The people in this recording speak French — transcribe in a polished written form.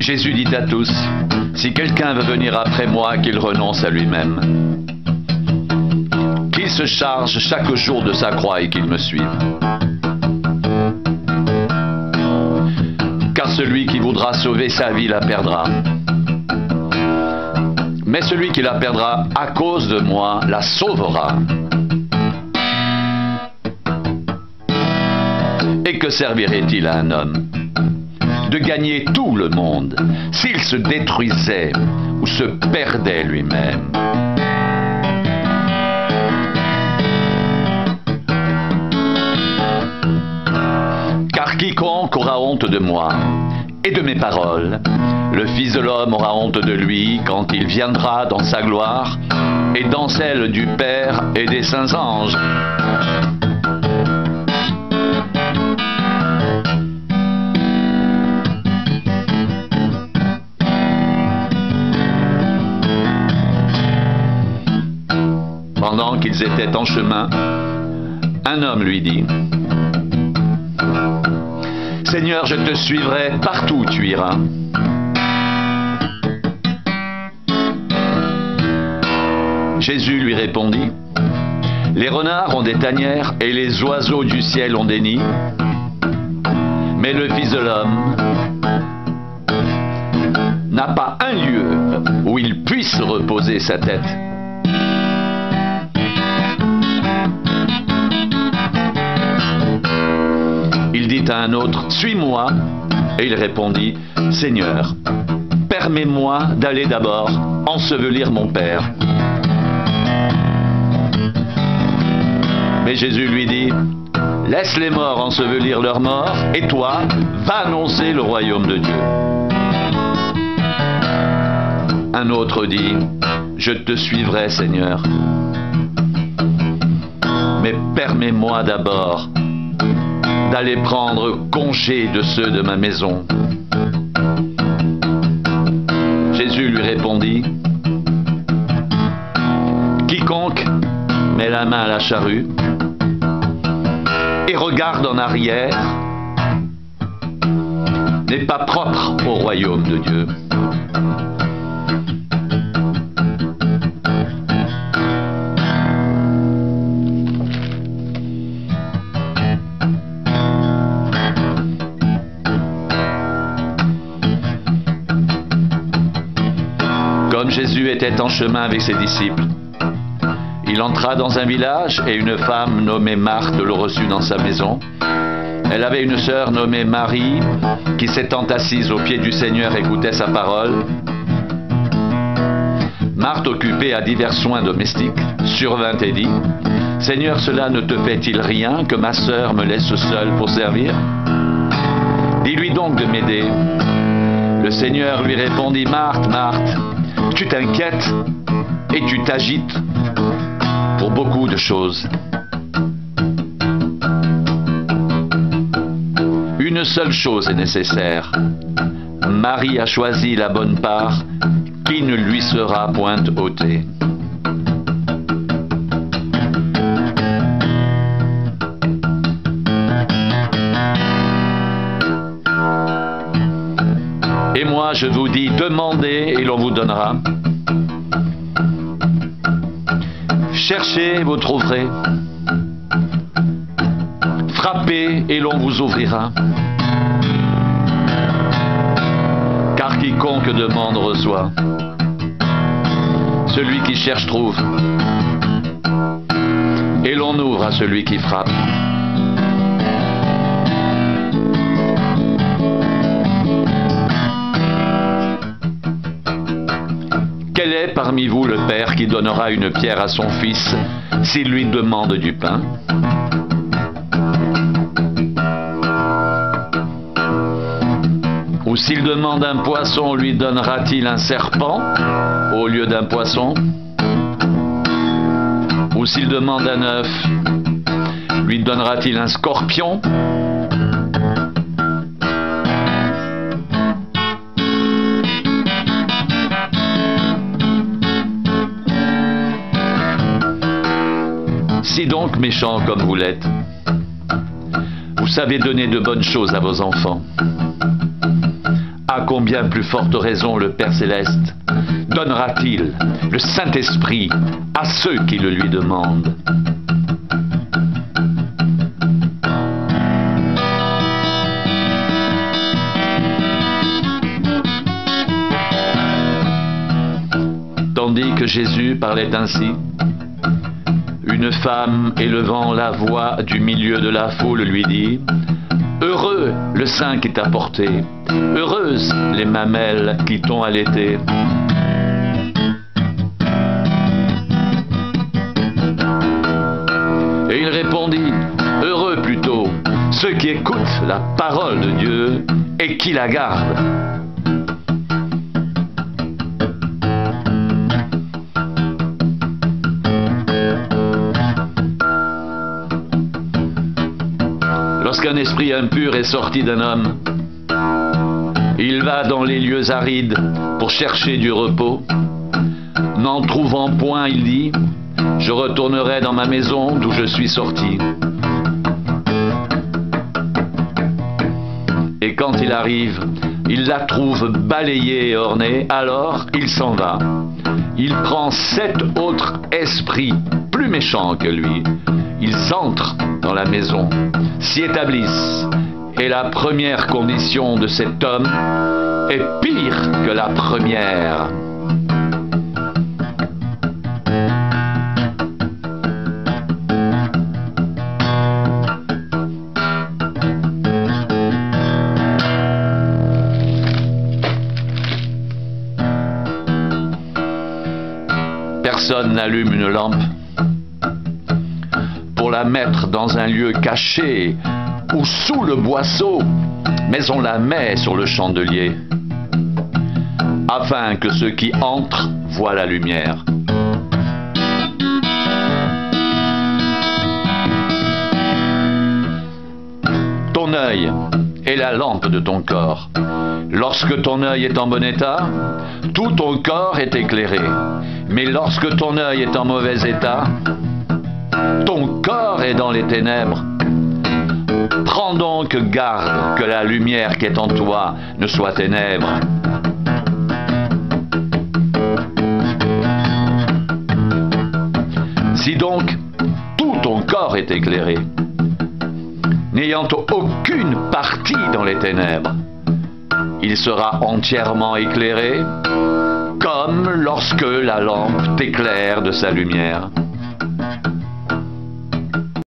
Jésus dit à tous, si quelqu'un veut venir après moi, qu'il renonce à lui-même. Qu'il se charge chaque jour de sa croix et qu'il me suive. Car celui qui voudra sauver sa vie la perdra. Mais celui qui la perdra à cause de moi la sauvera. Et que servirait-il à un homme de gagner tout le monde s'il se détruisait ou se perdait lui-même? Car quiconque aura honte de moi et de mes paroles, le Fils de l'homme aura honte de lui quand il viendra dans sa gloire et dans celle du Père et des saints anges. Pendant qu'ils étaient en chemin, un homme lui dit, « Seigneur, je te suivrai partout où tu iras. » Jésus lui répondit, « Les renards ont des tanières et les oiseaux du ciel ont des nids, mais le Fils de l'homme n'a pas un lieu où il puisse reposer sa tête. » Il dit à un autre, « Suis-moi. » Et il répondit, « Seigneur, permets-moi d'aller d'abord ensevelir mon Père. » Mais Jésus lui dit, « Laisse les morts ensevelir leurs morts, et toi, va annoncer le royaume de Dieu. » Un autre dit, « Je te suivrai, Seigneur, mais permets-moi d'abord d'aller prendre congé de ceux de ma maison. » Jésus lui répondit, « Quiconque met la main à la charrue et regarde en arrière n'est pas propre au royaume de Dieu. » Comme Jésus était en chemin avec ses disciples, il entra dans un village et une femme nommée Marthe le reçut dans sa maison. Elle avait une sœur nommée Marie qui, s'étant assise aux pieds du Seigneur, écoutait sa parole. Marthe, occupée à divers soins domestiques, survint et dit, « Seigneur, cela ne te fait-il rien que ma sœur me laisse seule pour servir? Dis-lui donc de m'aider. » Le Seigneur lui répondit, « Marthe, Marthe, tu t'inquiètes et tu t'agites pour beaucoup de choses. Une seule chose est nécessaire. Marie a choisi la bonne part qui ne lui sera point ôtée. » Et moi, je vous dis, demandez et l'on vous donnera. Cherchez et vous trouverez. Frappez et l'on vous ouvrira. Car quiconque demande reçoit. Celui qui cherche trouve. Et l'on ouvre à celui qui frappe. Quel est parmi vous le père qui donnera une pierre à son fils s'il lui demande du pain? Ou s'il demande un poisson, lui donnera-t-il un serpent au lieu d'un poisson? Ou s'il demande un œuf, lui donnera-t-il un scorpion? Si donc, méchants comme vous l'êtes, vous savez donner de bonnes choses à vos enfants, à combien plus forte raison le Père Céleste donnera-t-il le Saint-Esprit à ceux qui le lui demandent. Tandis que Jésus parlait ainsi, une femme élevant la voix du milieu de la foule lui dit: Heureux le sein qui t'a porté, heureuses les mamelles qui t'ont allaité. Et il répondit: Heureux plutôt ceux qui écoutent la parole de Dieu et qui la gardent. Lorsqu'un esprit impur est sorti d'un homme, il va dans les lieux arides pour chercher du repos. N'en trouvant point, il dit: Je retournerai dans ma maison d'où je suis sorti. Et quand il arrive, il la trouve balayée et ornée, alors il s'en va. Il prend 7 autres esprits plus méchants que lui. Ils entrent dans la maison, s'y établissent, et la première condition de cet homme est pire que la première. Personne n'allume une lampe pour la mettre dans un lieu caché ou sous le boisseau, mais on la met sur le chandelier, afin que ceux qui entrent voient la lumière. Ton œil est la lampe de ton corps. Lorsque ton œil est en bon état, tout ton corps est éclairé. Mais lorsque ton œil est en mauvais état, ton corps est dans les ténèbres. Prends donc garde que la lumière qui est en toi ne soit ténèbres. Si donc tout ton corps est éclairé, n'ayant aucune partie dans les ténèbres, il sera entièrement éclairé, comme lorsque la lampe t'éclaire de sa lumière.